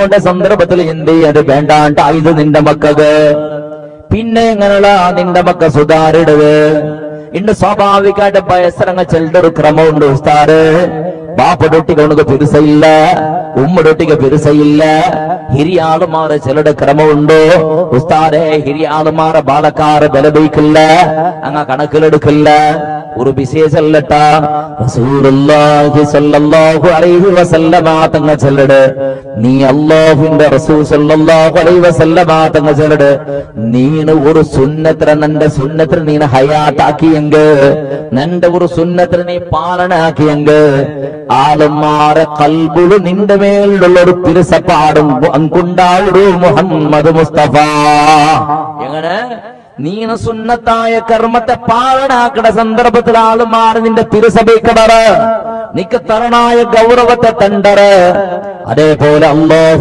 പോണ്ട സന്ദർഭത്തിൽ എന്ത് അത് വേണ്ടാണ്ട് ഇത് നിന്റെ മക്കൾക്ക് പിന്നെ എങ്ങനെയുള്ള നിന്റെ മക്ക സുധാരിടുക ഇന്ന് സ്വാഭാവികമായിട്ട് പയസരങ്ങ ചെല്ലുടെ ഒരു ക്രമമുണ്ട് ഉസ്താദ് ബാപ്പടൊട്ടിക്ക് അവനക്ക് പെരുസയില്ല ഉമ്മടൊട്ടിക്ക് പെരുസയില്ല ಹಿರಿಯಾಳುಮಾರ ചിലരുടെ ക്രമമുണ്ടോ ഉസ്താദേ ಹಿರಿಯಾಳುമാರ ബാലക്കാറ് ബലബൈക്കില്ല അങ്ങ കണക്കിലെടുക്കില്ല ഒരു വിശേഷല്ലട്ട റസൂലുള്ളാഹി സ്വല്ലല്ലാഹു അലൈഹി വസല്ലമ തങ്ങ ചെല്ലട് നീ അല്ലാഹുവിന്റെ റസൂൽ സ്വല്ലല്ലാഹു അലൈഹി വസല്ലമ തങ്ങ ചെല്ലട് നീന ഒരു സുന്നത്ര നന്റെ സുന്നത്ര നീന ഹയാത്താക്കിയെങ്ക നന്റെ ഒരു സുന്നത്ര നീ പാലനാക്കിയെങ്ക ആളുമാരെ കൽബുല് നിന്റെ മേലുള്ള ഒരു പിരസപ്പാടും അങ്കുണ്ടാവുടു മുഹമ്മദ് മുസ്തഫ എങ്ങനെ നീന സുന്നത്തായ കർമ്മത്തെ പാലനാക്കണ സന്ദർഭത്തിൽ ആളുമാർ നിന്റെ തിരുസഭയ്ക്കടറ് നിക്ക് തരണായ ഗൗരവത്തെ തണ്ടറ് അതേപോലെ അല്ലാഹു